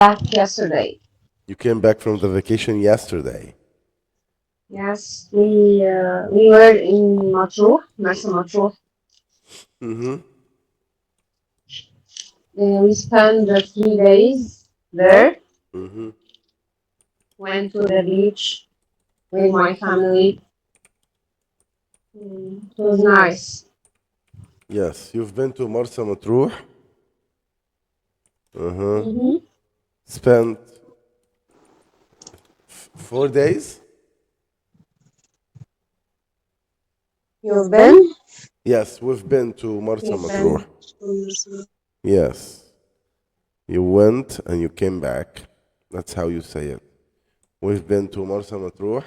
back yesterday. You came back from the vacation yesterday. Yes, we were in مطروح, مرسى مطروح. Mm-hmm. We spent 3 days there. Mm-hmm. Went to the beach with my family. It was nice. Yes, you've been to Marsa Matruh. Uh-huh. Spent 4 days? You've been? Yes, we've been to Marsa You've Matruh. been. Yes. You went and you came back. That's how you say it. We've been to Marsa Matruh,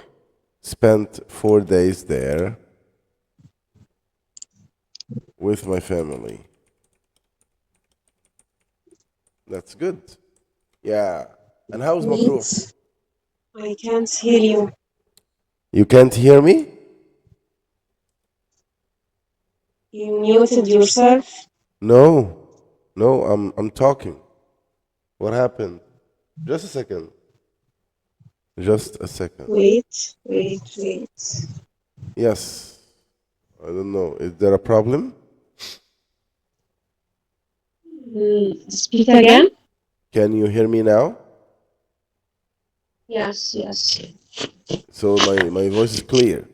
spent 4 days there with my family. That's good. Yeah. And how's Matruh? I can't hear you. You can't hear me? You muted yourself. No. No, I'm talking. What happened? Just a second. Just a second. Wait. Yes. I don't know. Is there a problem? Speak again? Can you hear me now? Yes. So my voice is clear.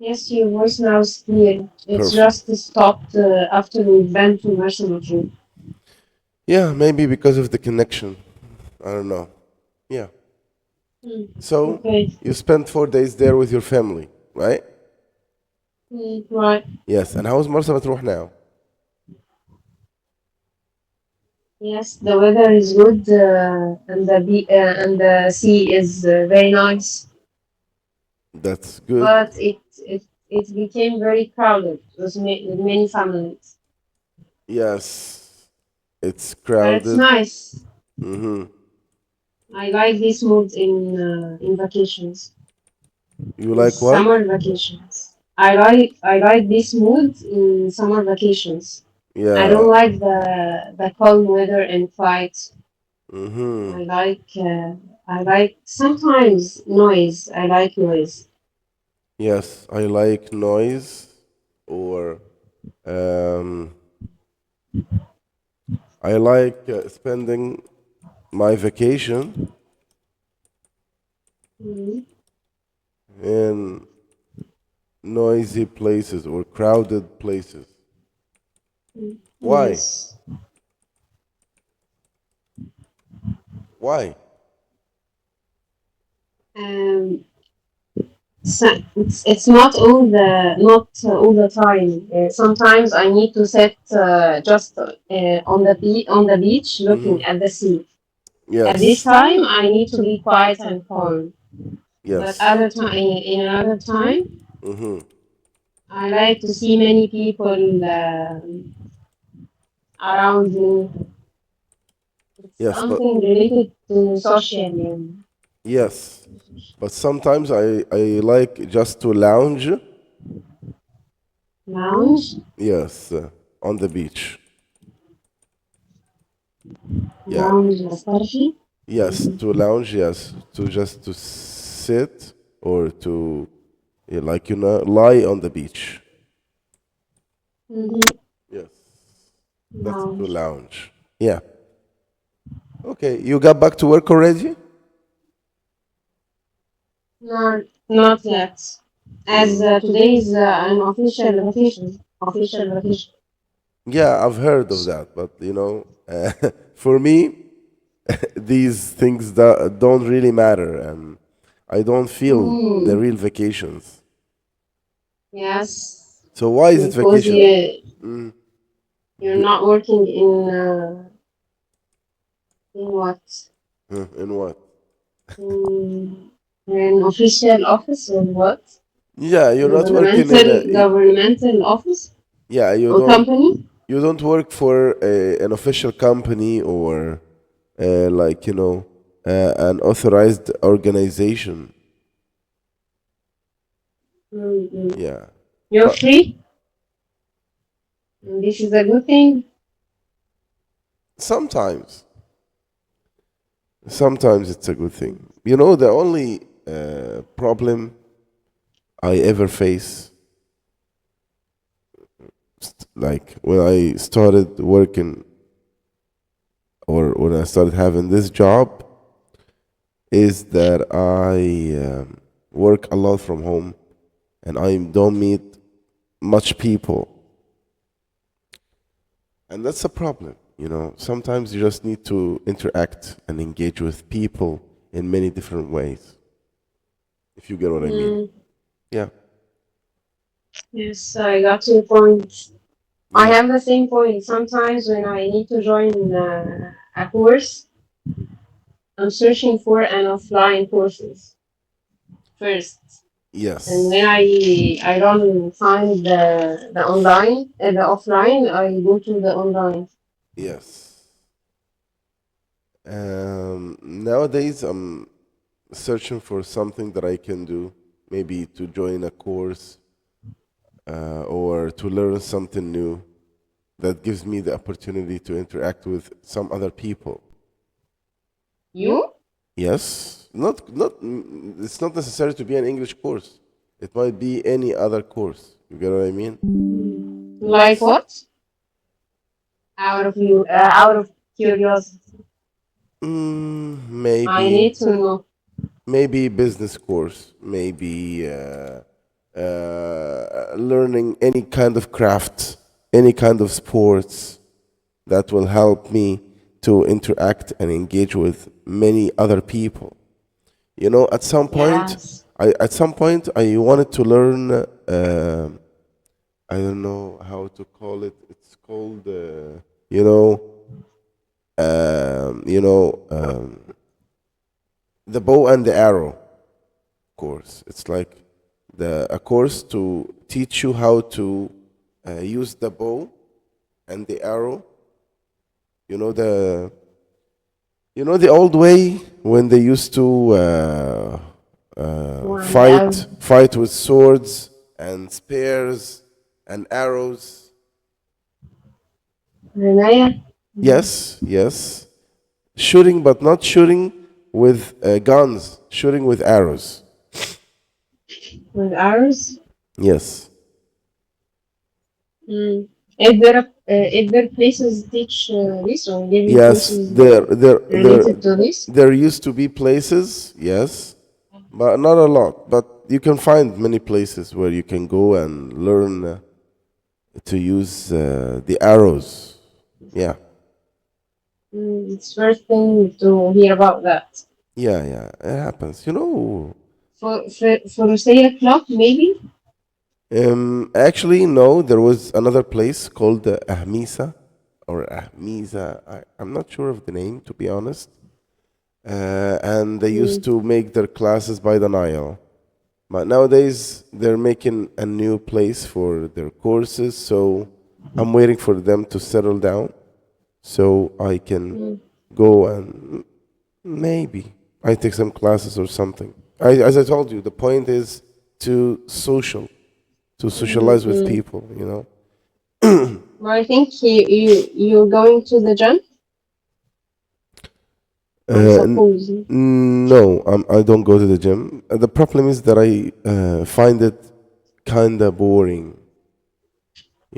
Yes, your voice now is clear. It's Perfect. just stopped after we went to Mercy Matruh. Yeah, maybe because of the connection. I don't know. Yeah. So Okay. you spent 4 days there with your family, right? Right. Yes. And how's Marsa Matruh now? Yes, the weather is good and the sea is very nice. That's good. But it became very crowded with many families. Yes. It's But crowded. it's nice. Mm-hmm. I like this mood in vacations. You like what? Summer vacations. I like this mood in summer vacations. I Yeah. don't like the cold weather and flights. Mm-hmm. I like sometimes noise. I like noise. Yes, I like noise or um, I like spending my vacation Mhm. in noisy places or crowded places. Why? Yes. Why? Um, it's not all the time. Sometimes I need to sit just on the beach looking at the sea. At this Yes. time, I need to be quiet and calm. But Yes. other time, in another time, Mm-hmm. I like to see many people around me. It's Yes, but something related to social yes. But sometimes I like just to lounge. lounge. Yes, on the beach. Yeah. Lounge nostalgia. Yes, to lounge, yes, to just to sit or to like lie on the beach. Mm-hmm. Yes, that's to Lounge. lounge. Yeah. Okay, you got back to work already? Not yet. As today is an official vacation. Official vacation. Yeah, I've heard of that, but for me, these things that don't really matter, and I don't feel the real vacations. Yes, So why is it because vacation? you're not working in what? In what? In, in an official office or what? Yeah, you're not working in Governmental office yeah, or company? you don't work for an official company or an authorized organization. Mm-hmm. Yeah, You're but free. And this is a good thing. sometimes, Sometimes it's a good thing. You know, the only problem I ever face, like when I started working or when I started having this job, is that I work a lot from home and I don't meet much people. And that's a problem, you know. Sometimes you just need to interact and engage with people in many different ways, if you get what I mean. Yeah. Yes, I got your point. I Yeah. have the same point. Sometimes when I need to join a course, I'm searching for an offline courses first. And when Yes. I don't find the online the offline, I go to the online. Yes. Nowadays, I'm searching for something that I can do, maybe to join a course or to learn something new that gives me the opportunity to interact with some other people. You? Yes, it's not necessary to be an English course. It might be any other course. You get what I mean? Like what? Out of curiosity. I Maybe need to know. maybe business course, maybe learning any kind of craft, any kind of sports that will help me to interact and engage with many other people. You know, Yes. at some point, I wanted to learn. I don't know how to call it. It's called, you know, you know, the bow and the arrow course. It's like a course to teach you how to use the bow and the arrow. You know the old way when they used to One the fight with swords and spears and arrows. Renaya Yes, yes. Shooting, but not shooting with guns. Shooting with arrows. with arrows. Yes. Is there places teach this or give you Yes. courses related to this? There used to be places. Yes, but not a lot. But you can find many places where you can go and learn to use the arrows. Yeah. It's first thing to hear about that. Yeah, yeah, it happens. You know, For say a club maybe. actually, no, there was another place called Ahmisa or Ahmisa. I'm not sure of the name, to be honest. And they used to make their classes by the Nile. But nowadays, they're making a new place for their courses, so I'm waiting for them to settle down so I can go and maybe I take some classes or something. As I told you, the point is to socialize with people, you know. Well, I think you're going to the gym. I N- suppose. no, I don't go to the gym. The problem is that I find it kind of boring.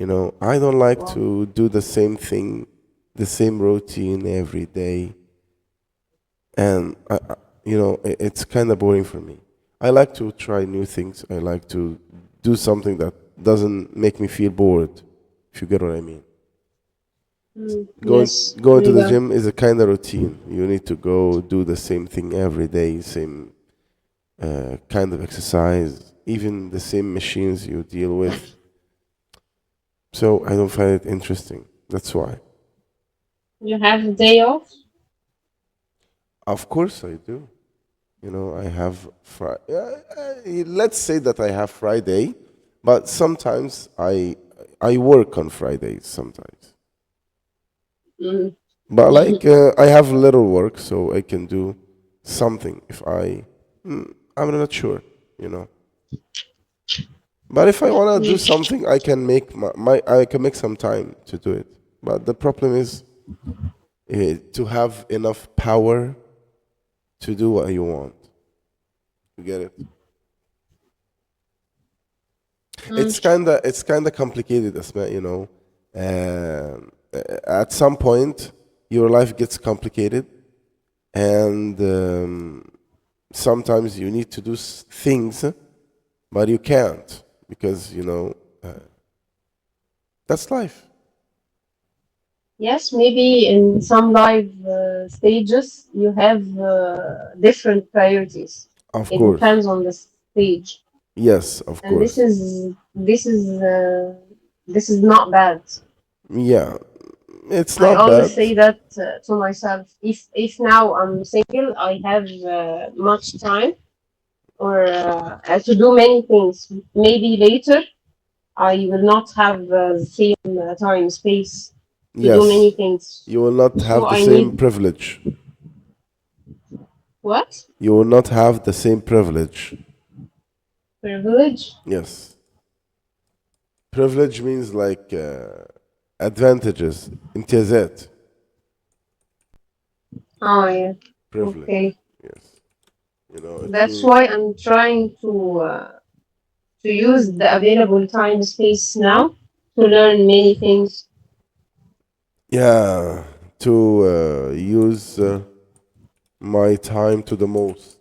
You know, I don't like Wow. to do the same thing, the same routine every day, and you know, it's kind of boring for me. I like to try new things. I like to do something that doesn't make me feel bored. If you get what I mean. Yes, Going to I the got. gym is a kind of routine. You need to go do the same thing every day, same kind of exercise, even the same machines you deal with. So I don't find it interesting. That's why. You have a day off. Of course I do. You know, I have let's say that I have Friday, but sometimes I work on Fridays sometimes. Mm. But like I have little work, so I can do something if I'm not sure, you know. But if I want to do something, I can make I can make some time to do it. But the problem is to have enough power to do what you want. You get it? It's kinda complicated, Asma, you know. At some point, your life gets complicated, and sometimes you need to do things, but you can't because that's life. Yes, maybe in some life stages you have different priorities. Of It course. depends on the stage, Yes, of and course. this is not bad. Yeah, it's I not always bad. say that to myself. If now I'm single, I have much time or to do many things. Maybe later I will not have the same time space to do many Yes, things. you will not So have the I same need privilege. what? You will not have the same privilege. Privilege? Yes. Privilege means like advantages, امتيازات. Oh yeah. Privilege. Okay. Yes. It That's means why I'm trying to use the available time space now to learn many things. yeah, to use my time to the most,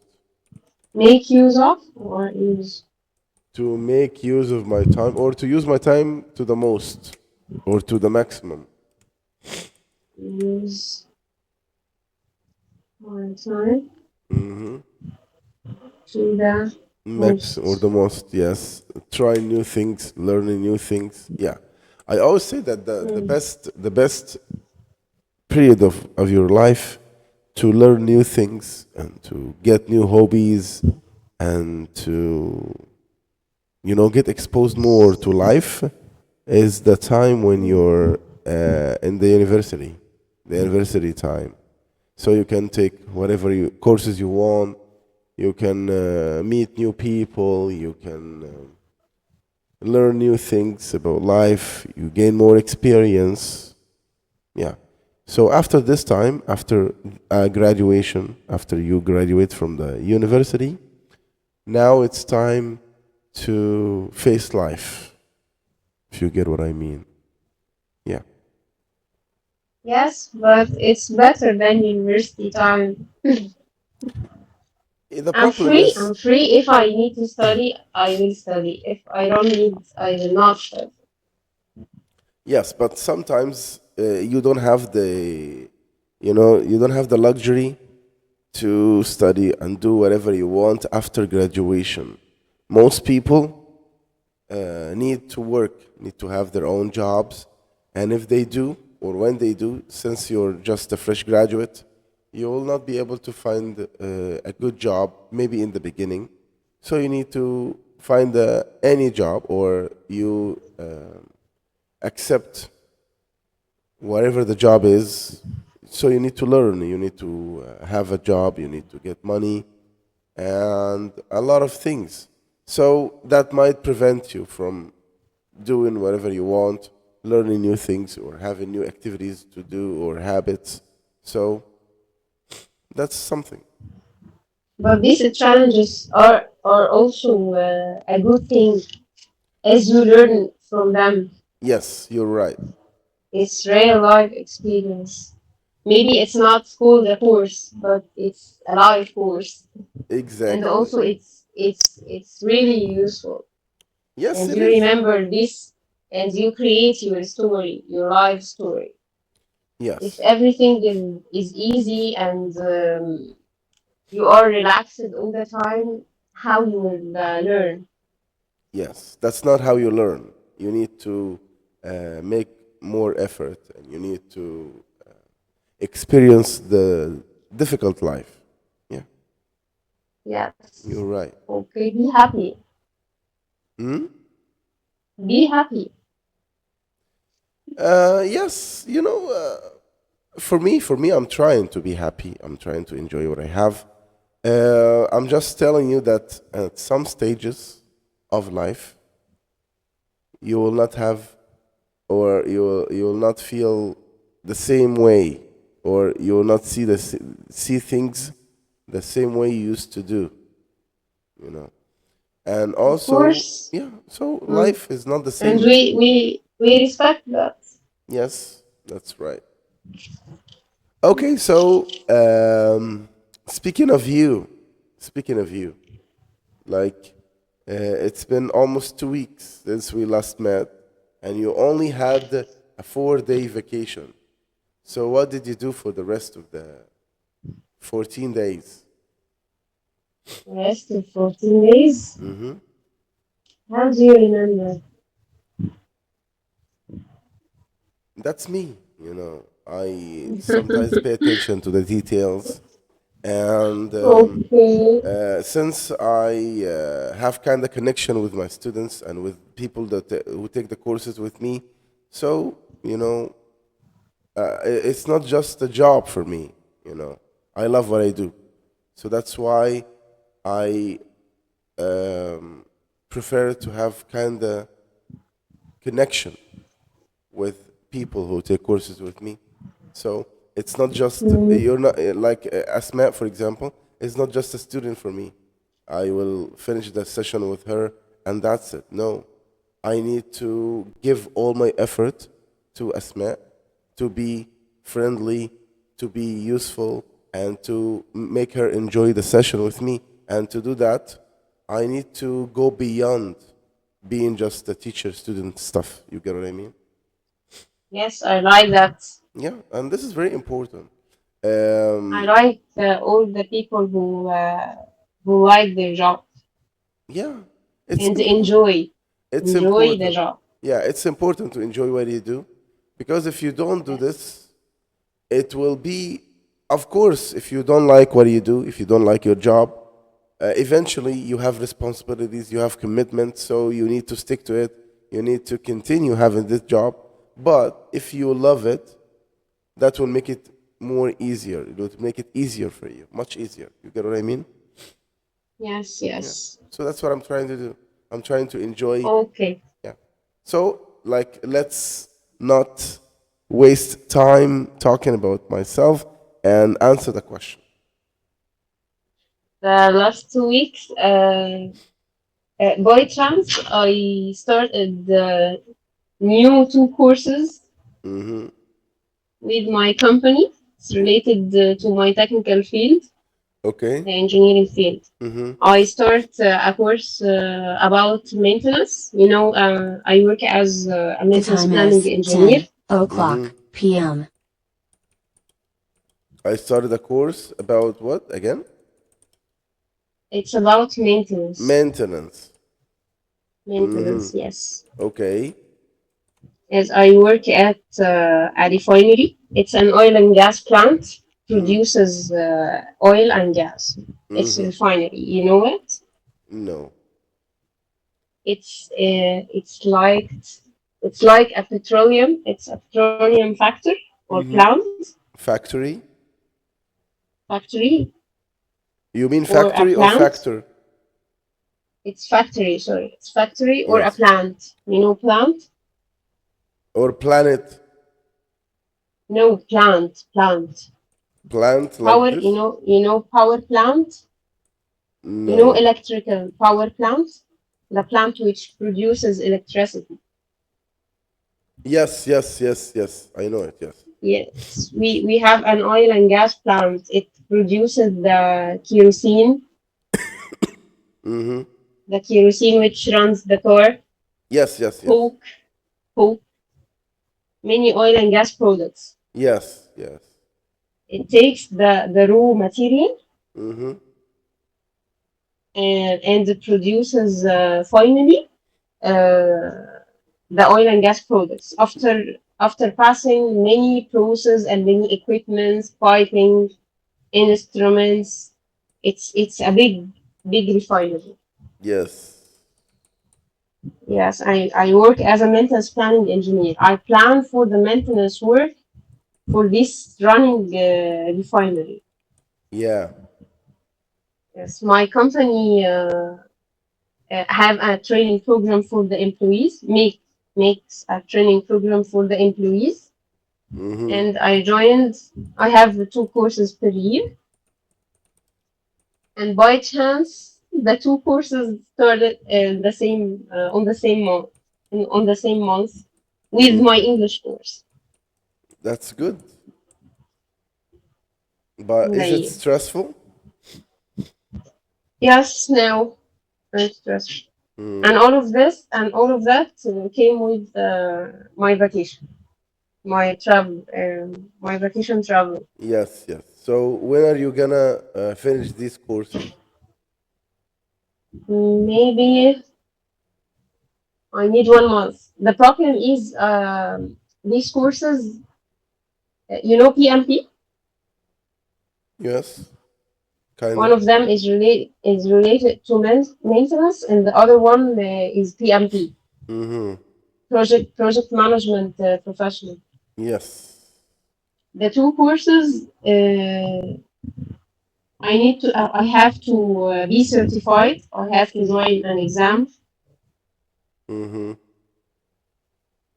Make use of or use to make use of my time, or to use my time to the most, or to the maximum. use my time to the Max or the most. most, yes. Try new things, learning new things. Yeah. I always say that the best period of your life to learn new things and to get new hobbies and to get exposed more to life is the time when you're in the university time. So you can take whatever courses you want. You can meet new people. You can learn new things about life. You gain more experience. Yeah. So after this time, after graduation, after you graduate from the university, now it's time to face life, if you get what I mean. Yeah. Yes, but it's better than university time. The I'm problem free. is, I'm free. If I need to study, I will study. If I don't need, I will not study. yes, but sometimes you don't have you don't have the luxury to study and do whatever you want after graduation. Most people need to work, need to have their own jobs. And if they do, or when they do, since you're just a fresh graduate, you will not be able to find a good job, maybe in the beginning. So you need to find any job, or you accept whatever the job is. So you need to learn, you need to have a job, you need to get money, and a lot of things. So that might prevent you from doing whatever you want, learning new things, or having new activities to do, or habits. So that's something. But these challenges are also a good thing as you learn from them. Yes, you're right. It's real life experience. Maybe it's not called a course, but it's a life course, and Exactly. also it's really useful. Yes, And it you is. remember this, and you create your story, your life story. If Yes. everything is easy and you are relaxed all the time, how you will learn? Yes. That's not how you learn. You need to make more effort, and you need to experience the difficult life. Yeah, Yes. you're right. Okay, be happy. Hmm? Be happy. Yes, for me, I'm trying to be happy. I'm trying to enjoy what I have. I'm just telling you that at some stages of life, you will not have, or you will not feel the same way, or you will not see things the same way you used to do, you know. And Of also, course. yeah, so Mm. life is not the And same. we respect that. Yes, that's right. Okay, so speaking of you, like it's been almost 2 weeks since we last met, and you only had a 4 day vacation. So what did you do for the rest of the 14 days? The rest of 14 days. Mm-hmm. How do you remember? That's me, you know. I sometimes pay attention to the details, and Okay. since I have kind of connection with my students and with people that who take the courses with me, so you know, it's not just a job for me. You know, I love what I do, so that's why I prefer to have kind of connection with people who take courses with me. So it's not just Mm. you're not like Asma, for example, is not just a student for me. I will finish the session with her and that's it. No, I need to give all my effort to Asma to be friendly, to be useful, and to make her enjoy the session with me. And to do that, I need to go beyond being just the teacher student stuff. You get what I mean? Yes, I like that. Yeah, and this is very important. I Um, like all the people who like their job yeah, it's and important. enjoy It's enjoy the important. job. Yeah, it's important to enjoy what you do because if you don't do Yes. this, it will be, of course, if you don't like what you do, if you don't like your job, eventually you have responsibilities, you have commitments, so you need to stick to it. You need to continue having this job. But if you love it, that will make it more easier. It will make it easier for you, much easier. You get what I mean? Yes, Yeah. yes. So that's what I'm trying to do. I'm trying to enjoy. Okay. Yeah. So, like, let's not waste time talking about myself and answer the question. The last 2 weeks, by chance, I started new two courses Mm-hmm. with my company. It's related to my technical field, Okay. the engineering field. Mm-hmm. I start a course about maintenance. I work as a The maintenance time planning is engineer. 10 o'clock p.m. I started a course about what again? It's about maintenance. Maintenance. Maintenance, yes. Okay. As I work at a refinery. It's an oil and gas plant, produces oil and gas. It's a refinery. You know it? No. It's like a petroleum. It's a petroleum factor or plant Factory? factory You mean or a factory or plant. factor? It's factory. Sorry, it's factory or a Yes. plant. Plant. Or planet? No, plant. Plant like Power. this? Power plant. No. Electrical power plant, the plant which produces electricity. Yes. I know it, yes. Yes, we have an oil and gas plant. It produces the kerosene which runs the car, Yes. coke, coke, many oil and gas products. Yes. It takes the raw material Mm-hmm. and it produces finally uh, the oil and gas products after passing many processes and many equipments, piping, instruments. It's a big refinery. Yes. Yes, I work as a maintenance planning engineer. I plan for the maintenance work for this running refinery. Yeah. Yes, my company have a training program for the employees. Makes a training program for the employees, Mm-hmm. and I joined. I have two courses per year. and by chance, the two courses started on the same month, with my English course. That's good. But is it Like, stressful? yes, now very stressful. And all of that came with my vacation, my travel, my vacation travel. Yes, yes. So when are you gonna finish these courses? Maybe I need 1 month. The problem is these courses, you know, PMP. Yes, kind One of. of them is related to maintenance, and the other one is PMP, Mm-hmm. project management professional. Yes. The two courses, I have to be certified. I have to join an exam Mm-hmm.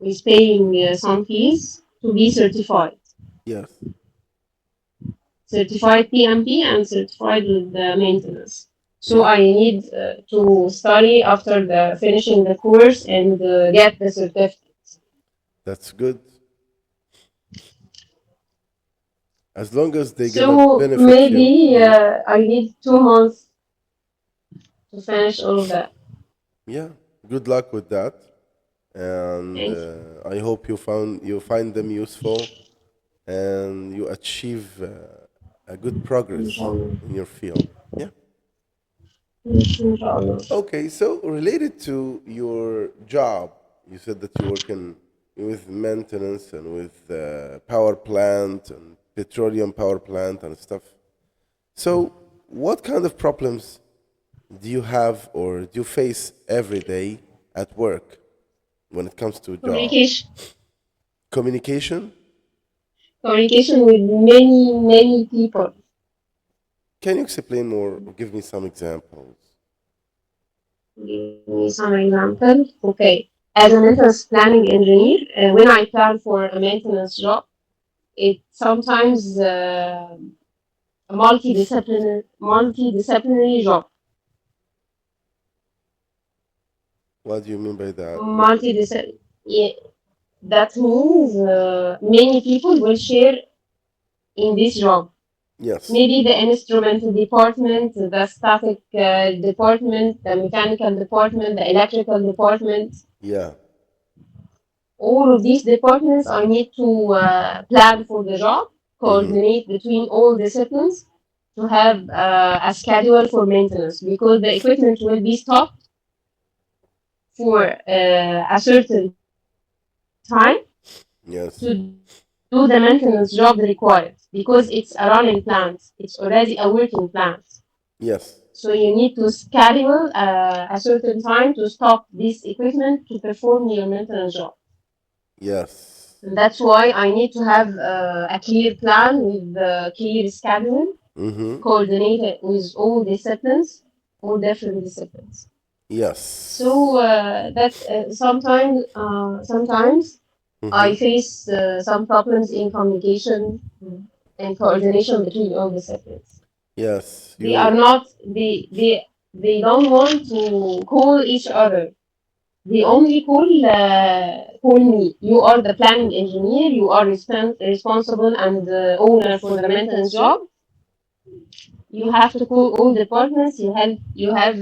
with paying some fees to be certified. Yes. Certified PMP and certified with the maintenance. So Yeah. I need to study after the finishing the course and get the certificate. That's good. As long as they're gonna So benefit maybe you. I need 2 months to finish all of that. Yeah. Good luck with that. And Thank you. I hope you find them useful and you achieve a good progress Inshallah. in your field. Yeah. Inshallah. Okay, so related to your job, you said that you work with maintenance and with power plant and petroleum power plant and stuff. So, what kind of problems do you have or do you face every day at work when it comes to job? Communication. Communication? Communication with many people. Can you explain more or give me some examples? Give me some example. Okay. As a maintenance planning engineer, when I plan for a maintenance job, it's sometimes a multidisciplinary job. What do you mean by that? Multidisciplinary. Yeah, that means many people will share in this job. Yes. Maybe the instrument department, the static department, the mechanical department, the electrical department. Yeah. All of these departments, I need to plan for the job, coordinate between all disciplines to have a schedule for maintenance, because the equipment will be stopped for a certain time Yes. to do the maintenance job required, because it's a running plant. It's already a working plant. Yes. So you need to schedule a certain time to stop this equipment to perform your maintenance job. Yes. And that's why I need to have a clear plan with a clear schedule, Mm-hmm. coordinated with all disciplines, all different disciplines. Yes. So that's sometimes I face some problems in communication and coordination between all disciplines. Yes. They are not they don't want to call each other. They only call me. You are the planning engineer. You are responsible and owner for the maintenance job. You have to call all departments. You have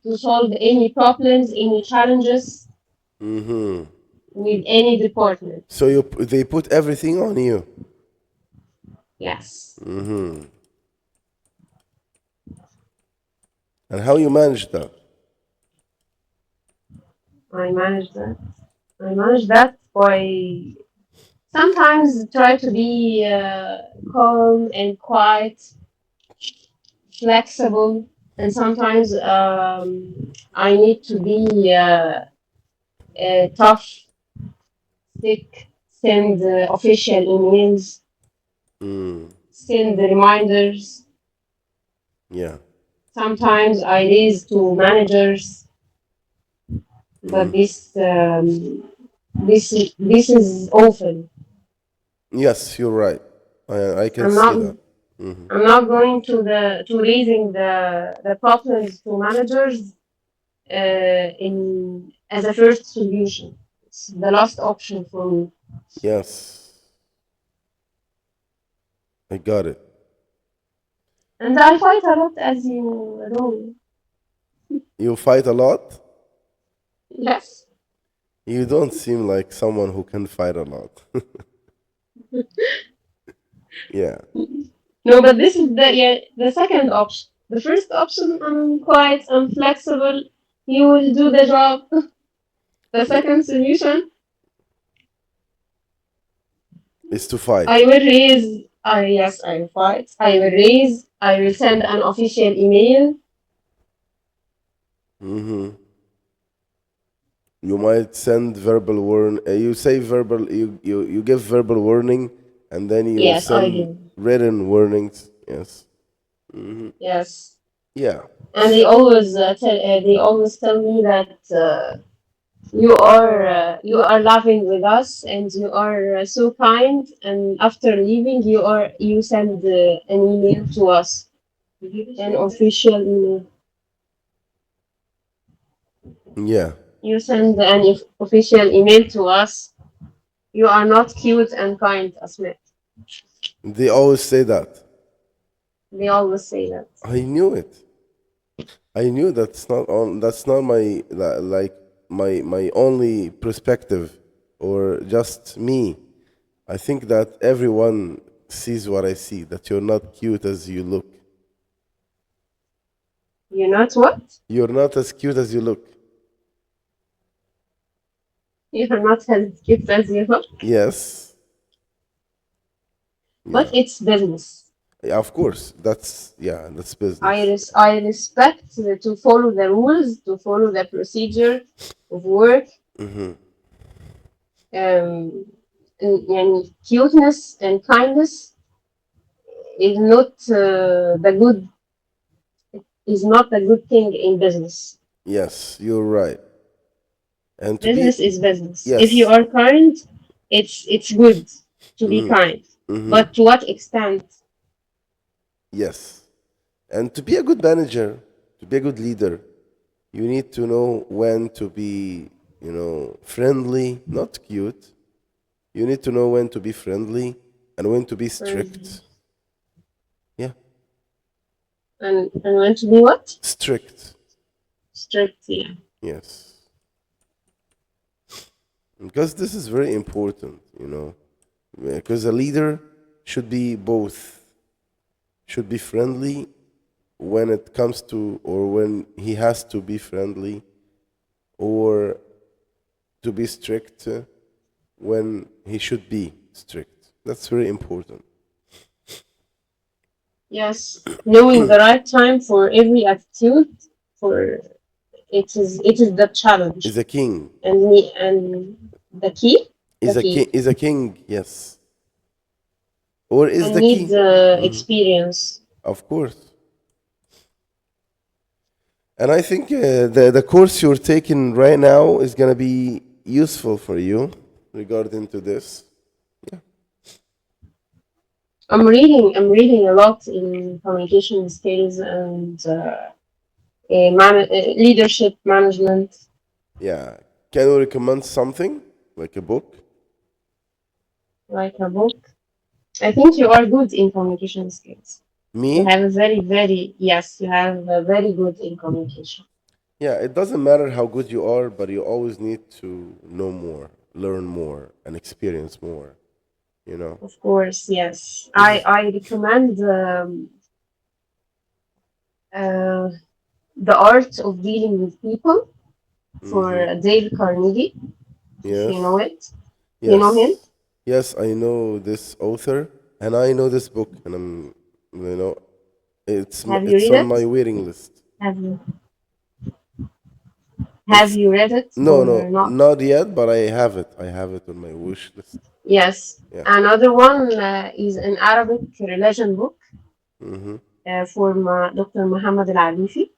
to solve any problems, any challenges Mm-hmm. with any department. So they put everything on you. Yes. Mm-hmm. And how you manage that? I manage that. I manage that by sometimes try to be calm and quiet, flexible, and sometimes I need to be tough, thick, send official emails, Mm. send reminders. Yeah. Sometimes I raise to managers, but this is often. Yes, you're right. I can I'm see not that. I'm not going to raising the problems to managers in as a first solution. It's the last option for me. Yes, I got it. And I fight a lot, as you know. You fight a lot? Yes. You don't seem like someone who can fight a lot. Yeah. No, but this is the second option. The first option, I'm quiet, I'm flexible. You will do the job. The second solution, Is to fight. I will raise. Yes, I will fight. I will raise. I will send an official email. You might send verbal warn. You say verbal. You give verbal warning, and then you Yes, I send do. written warnings. Yes. Yes. Yeah. And they always tell me that you are laughing with us and you are so kind. And after leaving, you send an email to us, an official email. Yeah. You send an official email to us. You are not cute and kind, Asmاء. They always say that. They always say that. I knew it. I knew that's not on. That's not my like my only perspective, or just me. I think that everyone sees what I see. That you're not cute as you look. You're not what? You're not as cute as you look. You're not as cute as you look. Yes. But it's business. Yeah, of course. That's business. I respect to follow the rules, to follow the procedure of work. And cuteness and kindness is not the good thing in business. Yes, you're right. And Business is business. Yes. If you are kind, it's good to be kind. But to what extent? Yes. And to be a good manager, to be a good leader, you need to know when to be, friendly, not cute. You need to know when to be friendly and when to be strict. Yeah. And when to be what? Strict. Strict, yeah. Yes. Because this is very important, because a leader should be both. Should be friendly when it comes to, or when he has to be friendly, or to be strict when he should be strict. That's very important. Yes, knowing the right time for every attitude, for it is the challenge. Is a king. And the key Is a king. Yes. Or is and the need key. experience. Of course. And I think the course you're taking right now is going to be useful for you regarding to this. Yeah. I'm reading a lot in communication skills and leadership management. Yeah. Can you recommend something like a book? Like a book. I think you are good in communication skills. Me? You have you have a very good in communication. Yeah, it doesn't matter how good you are, but you always need to know more, learn more, and experience more. Of course, yes. I recommend the art of dealing with people for Dale Carnegie. Yes. If you know it. Yes. You know him? Yes, I know this author, and I know this book, and it's on my waiting list. Have you read it? No, not yet, but I have it. I have it on my wish list. Yes. Yeah. Another one is an Arabic religion book from Dr. محمد العريفي.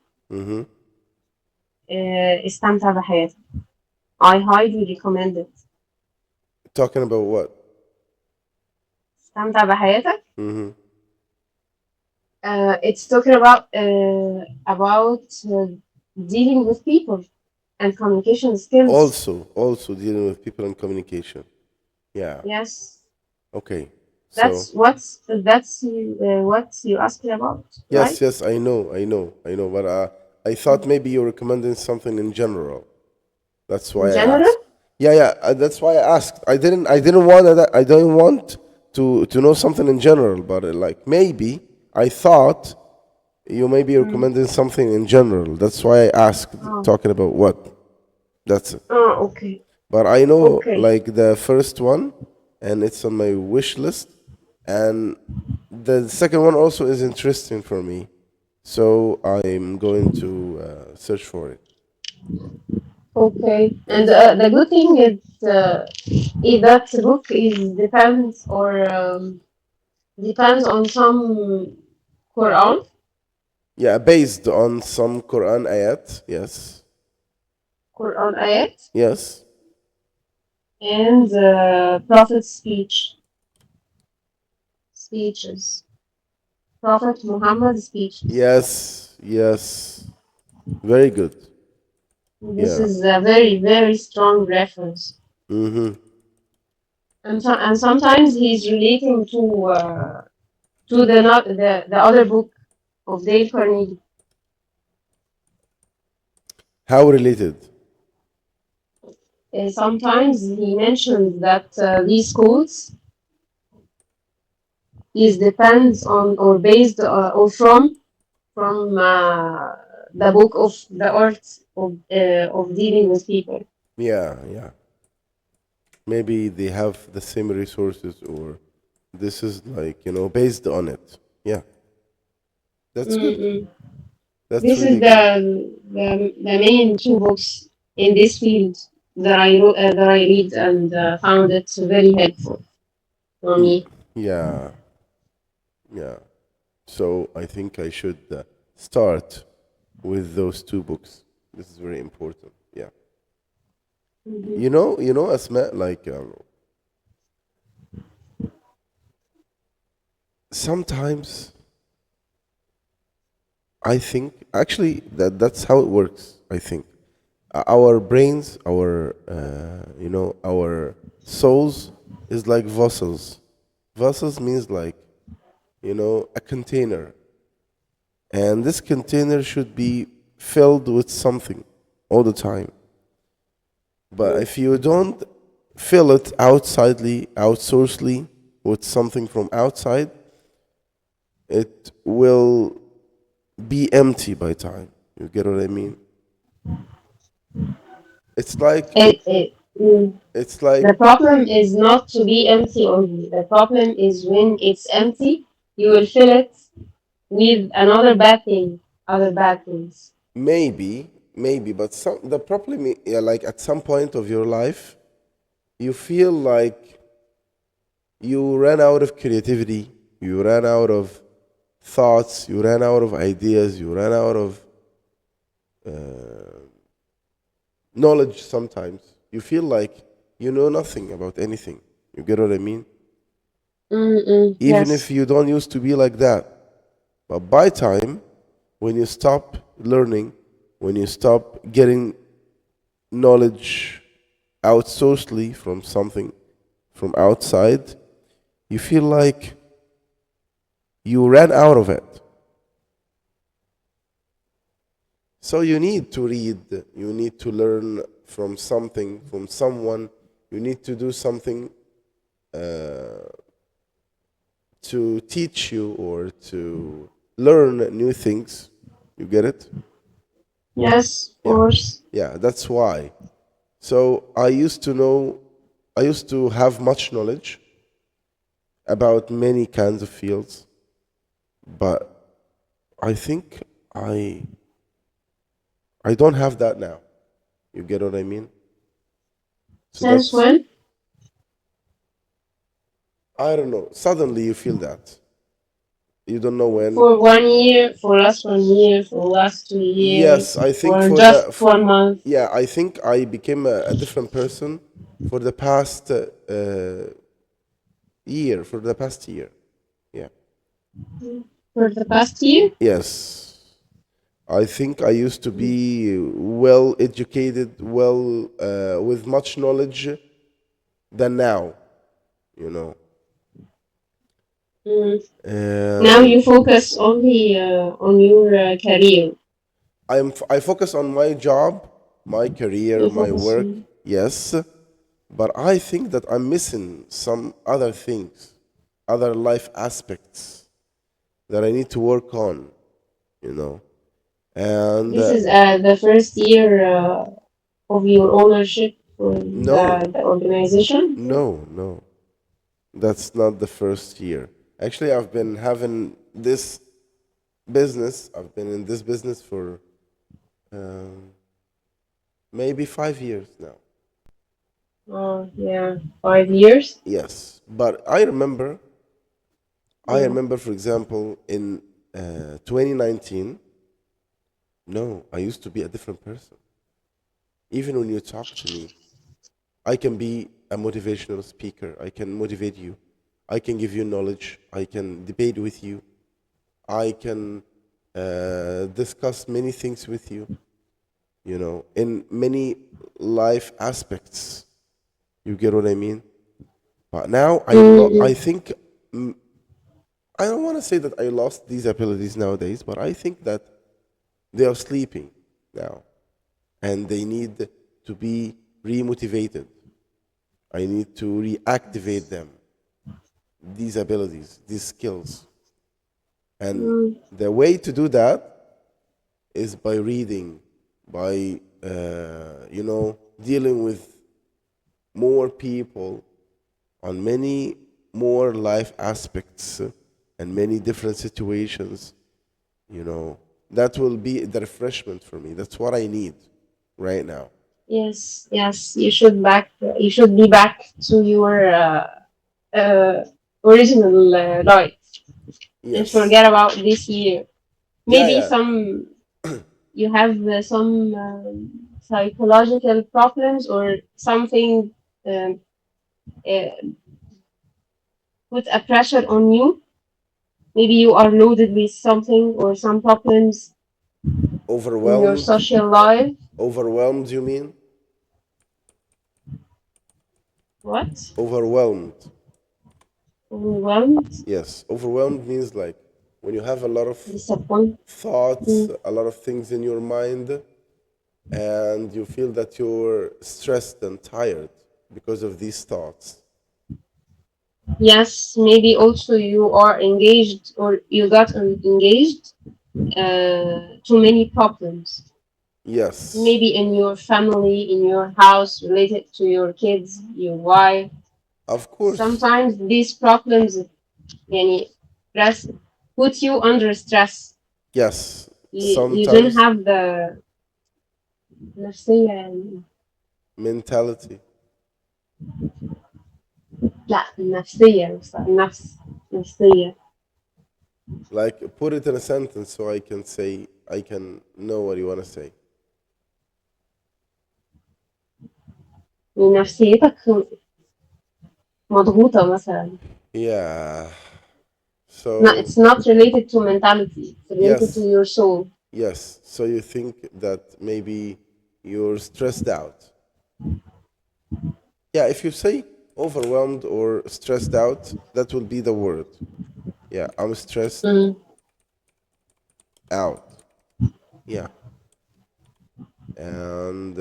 استمتع بحياتك. I highly recommend it. Talking about what? استمتع بحياتك. It's talking about dealing with people and communication skills. Also dealing with people and communication. Yeah. Yes, Okay. So that's what you asked about, right? yes, I know. But I thought maybe you're recommending something in general. That's In why I general. asked. Yeah. That's why I asked. I didn't want that. I don't want to know something in general. But like maybe I thought you may be recommending something in general. That's why I asked. Oh, Talking about what? That's it. oh, okay, But I know okay, like the first one, and it's on my wish list, and the second one also is interesting for me. So I'm going to search for it. okay. And Yes. the good thing is that the book is depends on some Quran, Yeah, based on some Quran ayat. Yes. Quran ayat, Yes. and Prophet's speeches, Prophet Muhammad's speeches. Yes. Very good. This Yeah. is a very, very strong reference. Mm-hmm. And sometimes he's relating to the other book of Dale Carnegie. How related? Sometimes he mentions that these quotes is depends on or based or from the book of the art of dealing with people. Yeah. Maybe they have the same resources, or this is like, based on it. Yeah. That's good. Mm-mm. That's This is really good. the main two books in this field that I read and found it very helpful for Y- me. Yeah. Yeah. So I think I should start with those two books. This is very important. Yeah. Mhm. Asma, like sometimes I think actually that's how it works. I think our brains, our souls is like vessels. Vessels means like a container, and this container should be filled with something all the time. But if you don't fill it outsourcely with something from outside, it will be empty by time. You get what I mean? It's like It, it, mm. it's like The problem is not to be empty only. The problem is when it's empty, you will fill it with another bad thing, other bad things. maybe, but the problem yeah, like at some point of your life, you feel like you ran out of creativity, you ran out of thoughts, you ran out of ideas, you ran out of knowledge. Sometimes you feel like you know nothing about anything. You get what I mean? Mm-mm. Even if Yes. you don't used to be like that. But by time, when you stop learning, when you stop getting knowledge outsourcedly from something from outside, you feel like you ran out of it. So you need to read, you need to learn from something, from someone, you need to do something to teach you or to learn new things. You get it? Yes, of Yeah. course. Yeah, that's why. So I used to have much knowledge about many kinds of fields, but I think I I don't have that now. You get what I mean? So Since that's when? I don't know. Suddenly you feel that. You don't know when. For 1 year, for last 1 year, for last 2 years, Yes, I think for for just the 1 month. yeah, I think I became a different person for the past year, for the past year. Yeah. for the past year? Yes. I think I used to be well educated, with much knowledge than now, you know. Now you focus only on your career. I focus on my job, my career, You my focus work, on. yes, but I think that I'm missing some other things, other life aspects that I need to work on, you know. And This is the first year of your ownership for no, the organization. no, that's not the first year. Actually, I've been having this business, I've been in this business for maybe 5 years now. Oh, yeah, 5 years. Yes, but I remember, Yeah. for example, in 2019, no, I used to be a different person. Even when you talk to me, I can be a motivational speaker. I can motivate you. I can give you knowledge. I can debate with you. I can discuss many things with you, in many life aspects. You get what I mean? But now I think, I don't want to say that I lost these abilities nowadays, but I think that they are sleeping now and they need to be remotivated. I need to reactivate them, these abilities, these skills. And the way to do that is by reading, by, dealing with more people on many more life aspects and many different situations, that will be the refreshment for me. That's what I need right now. Yes, yes, you should be back to your uh, original life and Yes. forget about this year. Yeah, Maybe yeah. you have some psychological problems or something um, uh, put a pressure on you. Maybe you are loaded with something or some problems in your Overwhelmed. social life. Overwhelmed, you mean? What? Overwhelmed. Overwhelmed? Yes. Overwhelmed means like when you have a lot of Disappointed? thoughts, a lot of things in your mind, and you feel that you're stressed and tired because of these thoughts. Yes, maybe also you are engaged or you got engaged to many problems. Yes. Maybe in your family, in your house, related to your kids, your wife. Of course. Sometimes these problems يعني, stress, put you under stress. Yes. You don't Sometimes have the نفسية يعني. mentality. لا النفسية نفسية. Like put it in a sentence so I can know what you want to say. نفسيتك مضغوطة مثلا. Yeah. No, So it's not related to mentality. It's related to yes, your soul. yes. So you think that maybe you're stressed out. Yeah, if you say overwhelmed or stressed out, that will be the word. Yeah, I'm stressed Mm. out. Yeah. And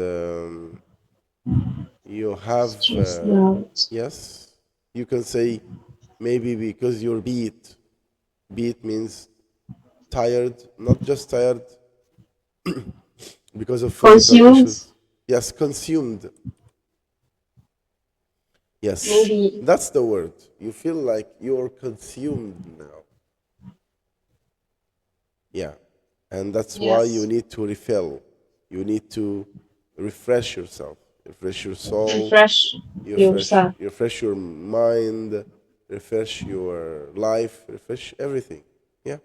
you have, Stressed out. yes, you can say maybe because you're beat. Beat means tired, not just tired because of physical Consumed. issues. Yes, consumed. Yes, Maybe. that's the word. You feel like you're consumed now. Yeah. And that's why you Yes. need to refill. You need to refresh yourself, refresh your soul, Refresh yourself. refresh your mind, refresh your life, refresh everything. Yeah.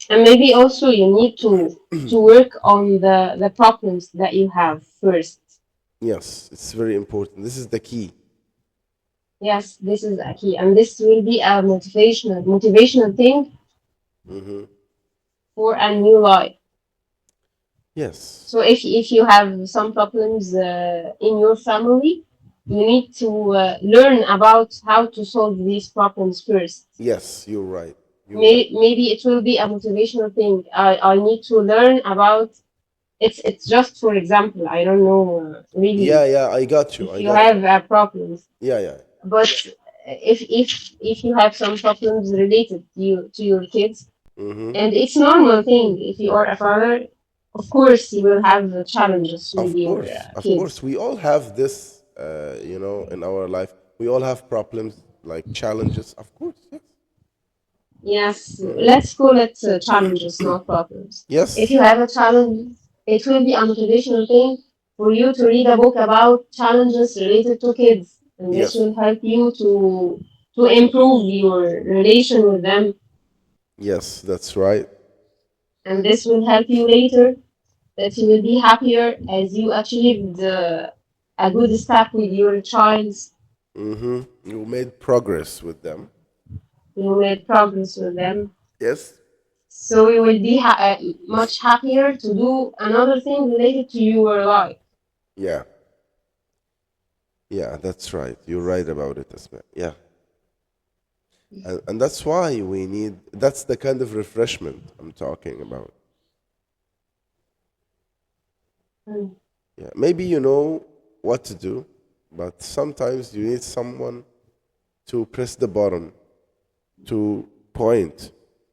And maybe also you need to work on the problems that you have first. Yes, it's very important. This is the key. Yes, this is a key, and this will be a motivational thing for a new life. Yes. So if you have some problems in your family, you need to learn about how to solve these problems first. Yes, you're right. You're right. Maybe it will be a motivational thing. I need to learn about it's just for example. I don't know really Yeah, yeah, I got you. if I you got you. have problems, Yeah, yeah. but if you have some problems related to your kids, Mm-hmm. and it's normal thing if you are a father, of course you will have challenges with your Of course, kids. we all have this, in our life. We all have problems, like challenges. Of course, yes. Yes, let's call it challenges, not problems. If Yes, you have a challenge, it will be a motivational thing for you to read a book about challenges related to kids, and this yes, will help you to improve your relation with them, yes. That's right. and this will help you later that you will be happier as you achieved a good step with your child. Mm-hmm. You made progress with them. You made progress with them. Yes. So you will be much happier to do another thing related to your life. Yeah. Yeah. That's right. You're right about it, Asma. Yeah. And that's why we need. That's the kind of refreshment I'm talking about. Mm. Yeah. Maybe you know what to do, but sometimes you need someone to press the button to point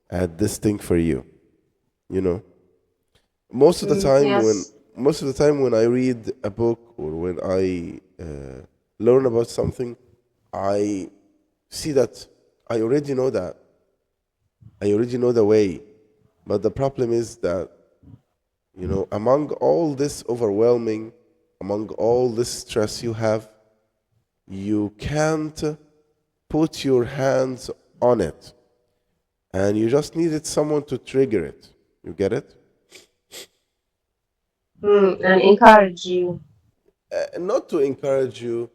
at this thing for you. You know, most of the time when Yes. most of the time when I read a book or when I learn about something, I see that I already know that I already know the way. But the problem is that, among all this overwhelming, among all this stress you have, you can't put your hands on it, and you just needed someone to trigger it. You get it? And encourage you. And not to encourage you,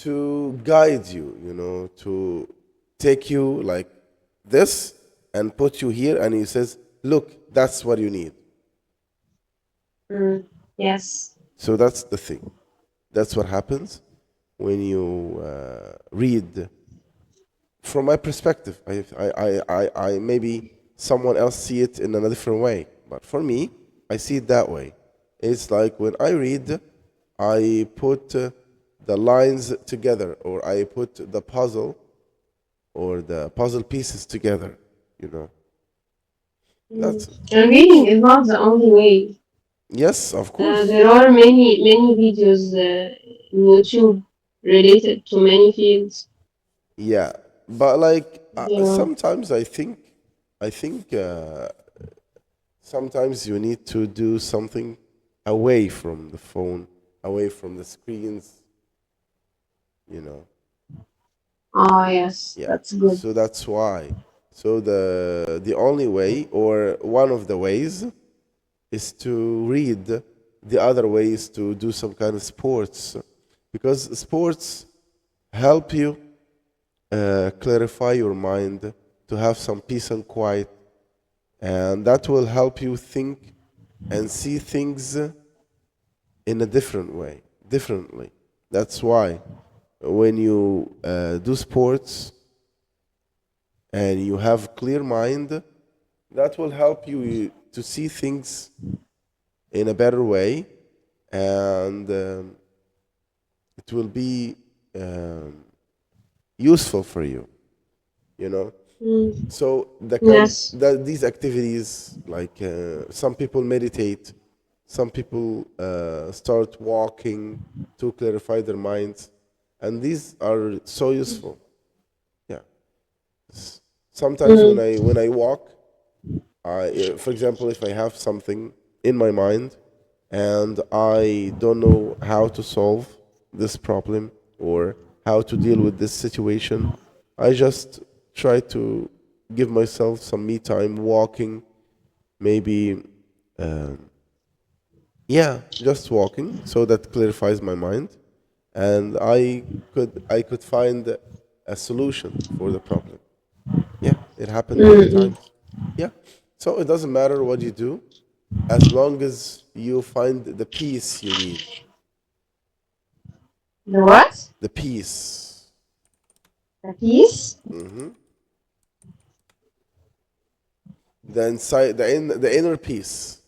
to guide you, to take you like this and put you here, and he says, look, that's what you need. Mm. Yes. So that's the thing. That's what happens when you read. From my perspective, I maybe someone else see it in a different way, but for me, I see it that way. It's like when I read, I put the lines together, or I put the puzzle or the puzzle pieces together. You know, Mm. that's And reading is not the only way. yes, of course. There are many videos in YouTube related to many fields. Yeah, but like Yeah. sometimes I think sometimes you need to do something away from the phone, away from the screens. You know, Ah, yes, yeah. that's good. So that's why. So the only way, or one of the ways, is to read. The other way is to do some kind of sports, because sports help you clarify your mind, to have some peace and quiet, and that will help you think and see things in a different way, differently. That's why when you do sports and you have clear mind, that will help you to see things in a better way, and it will be um, useful for you. You know. Mm. So Yes. these activities, like some people meditate, some people start walking to clarify their minds, and these are so useful. Yeah. Sometimes when Mm. I walk, for example, if I have something in my mind and I don't know how to solve this problem or how to deal with this situation, I just try to give myself some me time walking, maybe, um, yeah, just walking, so that clarifies my mind, and I could find a solution for the problem. Yeah, it happened many Mm. times. Yeah. So it doesn't matter what you do as long as you find the peace you need. The what? The peace. The peace? The inside, the inner peace.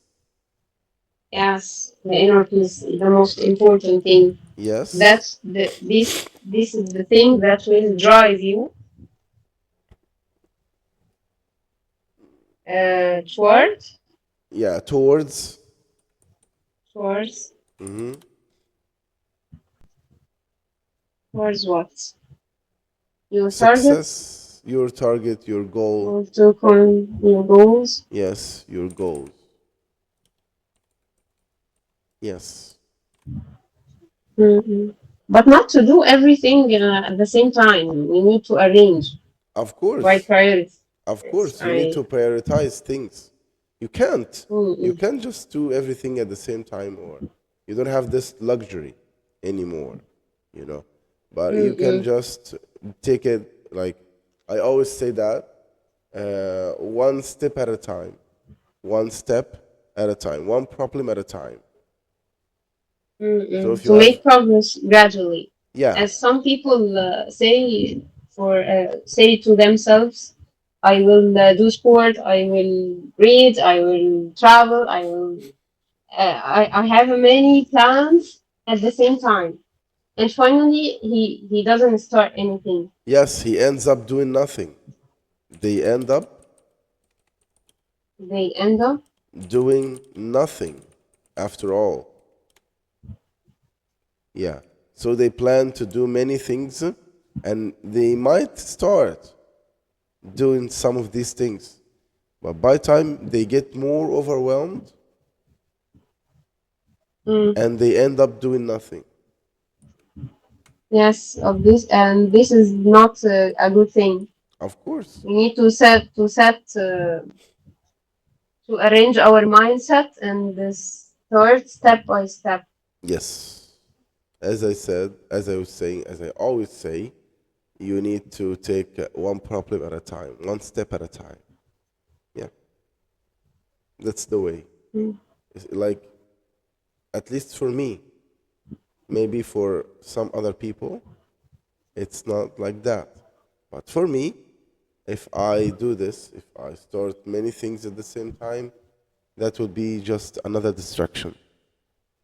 Yes, the inner peace is the most important thing. Yes. That's this is the thing that will drive you toward Yeah. Towards. towards hmm towards what? Your target Success. Your target. Your goal. or to your goals. Yes. Your goals. Yes. Mhm. But not to do everything at the same time. We need to arrange Of right course. priorities. Of course. You need to prioritize things. You can't. You can't just do everything at the same time, or you don't have this luxury anymore, you know. But you can just take it like I always say that one step at a time, one step at a time, one problem at a time. So if you To have, make progress gradually. yeah, As some people say to themselves, I will do sport, I will read, I will travel, I will. I have many plans at the same time, and finally he doesn't start anything. yes, he ends up doing nothing. They end up They end up. doing nothing after all. Yeah. So they plan to do many things and they might start doing some of these things. But by the time they get more overwhelmed and they end up doing nothing. Yes, of this, and this is not a good thing. Of course. We need to arrange our mindset and start step by step. Yes. As I said, as I was saying, as I always say, you need to take one problem at a time, one step at a time. Yeah. That's the way. It's like, at least for me, maybe for some other people, it's not like that. But for me, if I do this, if I start many things at the same time, that would be just another distraction,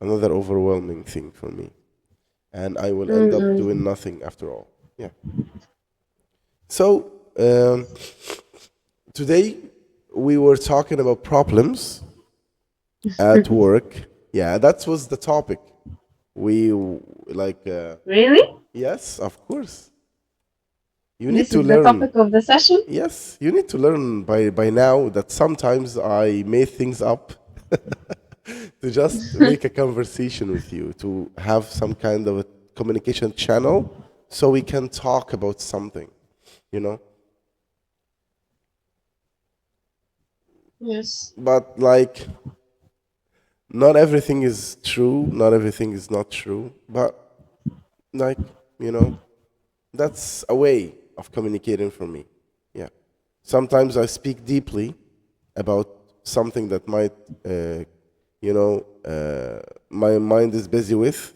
another overwhelming thing for me. And I will end up doing nothing after all. Yeah. So, today we were talking about problems at work. Yeah, that was the topic. We like. Really? Yes, of course. You need This to is the learn. topic of the session? Yes, you need to learn by now that sometimes I made things up to just make a conversation with you, to have some kind of a communication channel so we can talk about something, you know? Yes. But like, not everything is true, not everything is not true, but like, you know, that's a way of communicating for me. Yeah. Sometimes I speak deeply about something that might, my mind is busy with,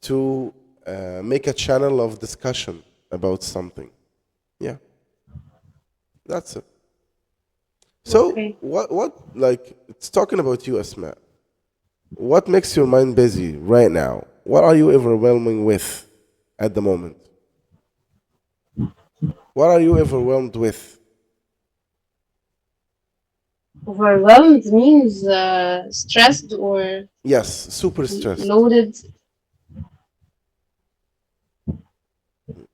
to make a channel of discussion about something. Yeah. That's it. So, Okay. like, it's talking about you, Asma. What makes your mind busy right now? What are you overwhelming with at the moment? What are you overwhelmed with? Overwhelmed means stressed or Yes, super stressed. loaded.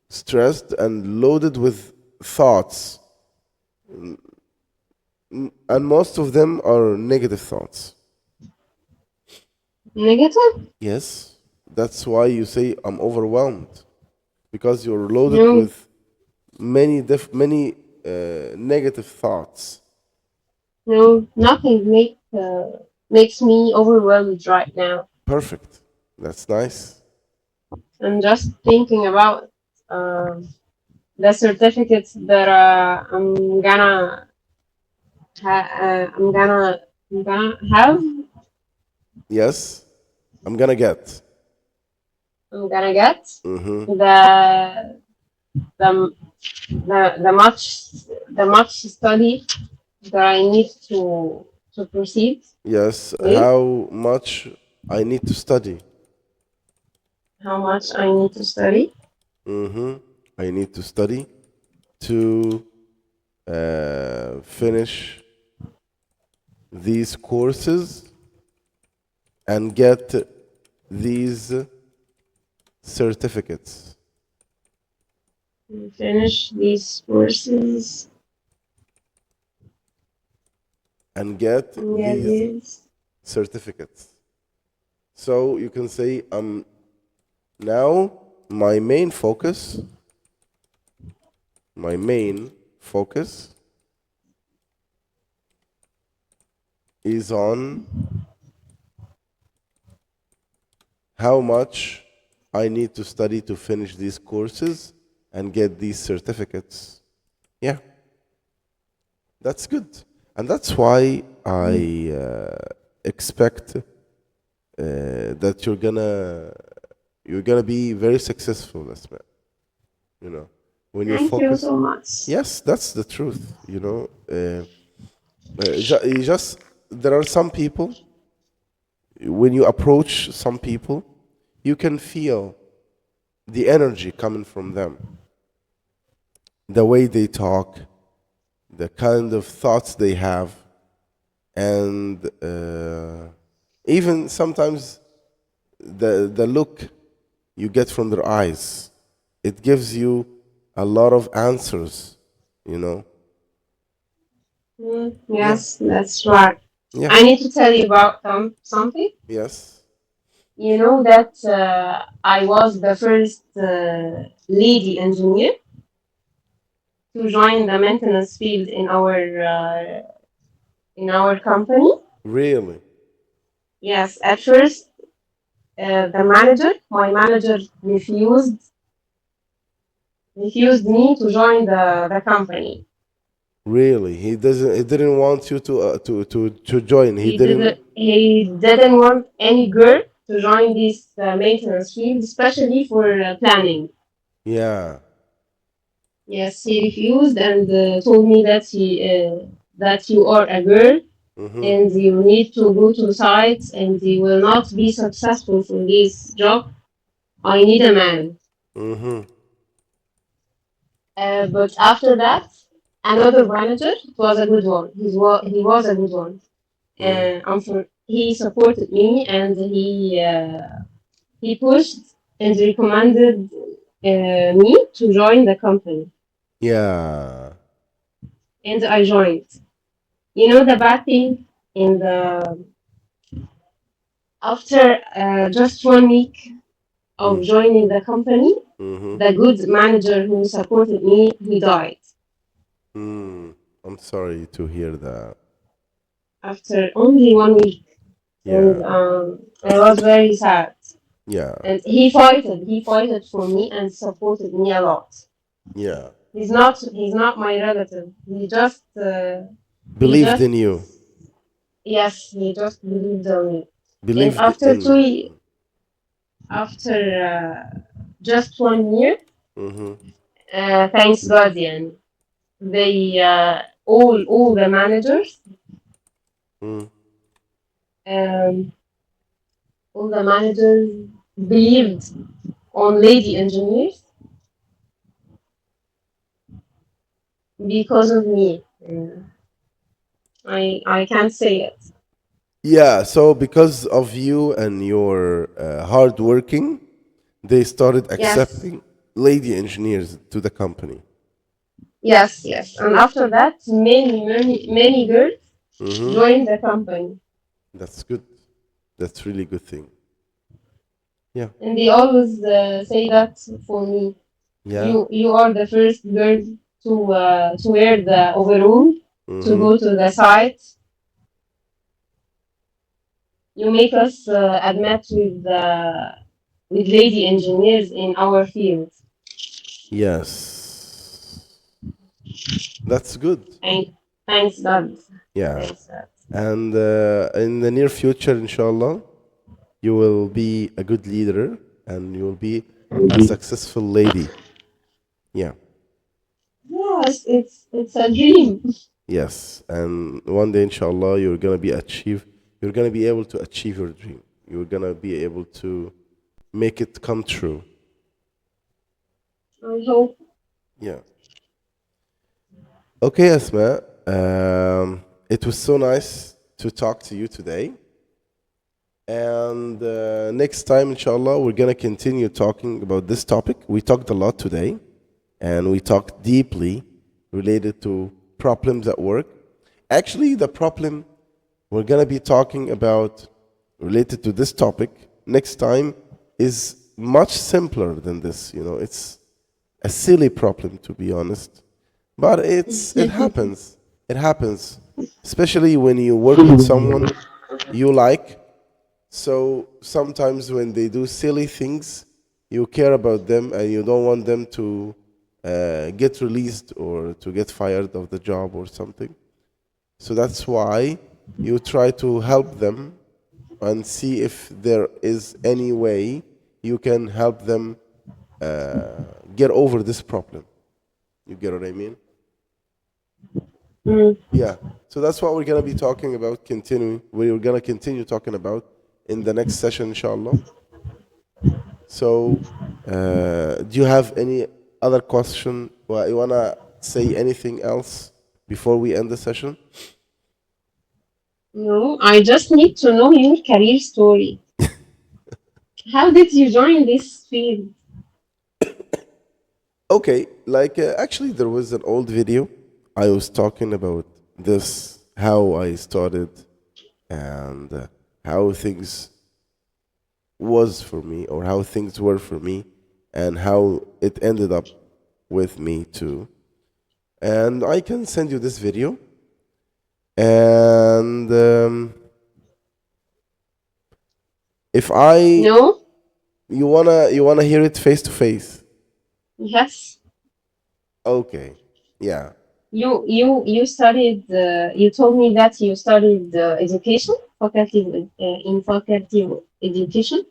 Stressed and loaded with thoughts. And most of them are negative thoughts. Negative? Yes, that's why you say I'm overwhelmed, because you're loaded No, with many negative thoughts. no, nothing makes me overwhelmed right now. Perfect. That's nice. I'm just thinking about uh, the certificates that I'm gonna I'm gonna have. Yes. I'm gonna get. I'm gonna get Mm-hmm. the the much study that I need to proceed Yes. with. How much I need to study. How much I need to study. Mm-hmm. I need to study to finish these courses and get these certificates. Finish these courses And get and get these these. certificates. So you can say, now my main focus is on how much I need to study to finish these courses and get these certificates. Yeah, that's good. And that's why I expect that you're gonna be very successful, Asma. You know, when you Thank you focus. so much. Yes, that's the truth. You know, you just there are some people. When you approach some people, you can feel the energy coming from them, the way they talk, the kind of thoughts they have, and even sometimes the look you get from their eyes. It gives you a lot of answers, you know. Yes, that's right. Yeah. I need to tell you about something. Yes. You know that I was the first lady engineer to join the maintenance field in our company. Really? Yes, at first my manager refused me to join the company. Really? He didn't want you to join. He didn't. He didn't want any girl to join this maintenance field, especially for planning. Yeah. Yes, he refused and told me that you are a girl Mhm. and you need to go to sites and you will not be successful for this job. I need a man. Mhm. But after that, another manager, it was a good one. He was a good one. Mm. And he supported me and he pushed and recommended me to join the company. Yeah. And I joined. You know the bad thing in the after just 1 week of Mm. joining the company, Mhm. the good manager who supported me, he died Mm. I'm sorry to hear that. after only 1 week, and Yeah. I was very sad. Yeah. And he fought for me and supported me a lot. Yeah. He's not my relative. He Believed just in you. yes, he just believed on me. And Believed in. after just 1 year, Mhm. thanks God, and they all the managers, Mm. um, all the managers believed on lady engineers because of me. I can't say it. Yeah. So because of you and your hard working, they started Yes, accepting lady engineers to the company. yes. And after that, many girls Mhm. joined the company, That's good. That's really good thing. Yeah. and they always say that for me. Yeah. You are the first girl to wear the overall to Mhm. go to the site. You make us admit with lady engineers in our field. Yes. That's good. Thank, Thanks God. Yeah. Thanks God. And in the near future, inshallah, you will be a good leader and you will be a successful lady. Yeah. Yes, it's a dream. Yes. And one day, inshallah, you're gonna be able to achieve your dream. You're gonna be able to make it come true. I hope. Yeah. Okay, Asma. It was so nice to talk to you today. And next time, inshallah, we're going to continue talking about this topic. We talked a lot today, and we talked deeply related to problems at work. Actually, the problem we're going to be talking about related to this topic next time is much simpler than this. You know, it's a silly problem, to be honest. But it happens. It happens, especially when you work with someone you like. So sometimes when they do silly things, you care about them and you don't want them to get released or to get fired of the job or something. So that's why you try to help them and see if there is any way you can help them get over this problem. You get what I mean? Yeah. So that's what we're going to be talking about, we're going to continue talking about in the next session, inshallah. So, do you have any other question? Or you want to say anything else before we end the session? No, I just need to know your career story. How did you join this field? Okay, like actually there was an old video I was talking about this, how I started and how things was for me or how things were for me and how it ended up with me too. And I can send you this video. And if I No? you wanna hear it face to face. Yes. Okay. Yeah. You studied. You told me that you studied education, faculty in faculty education.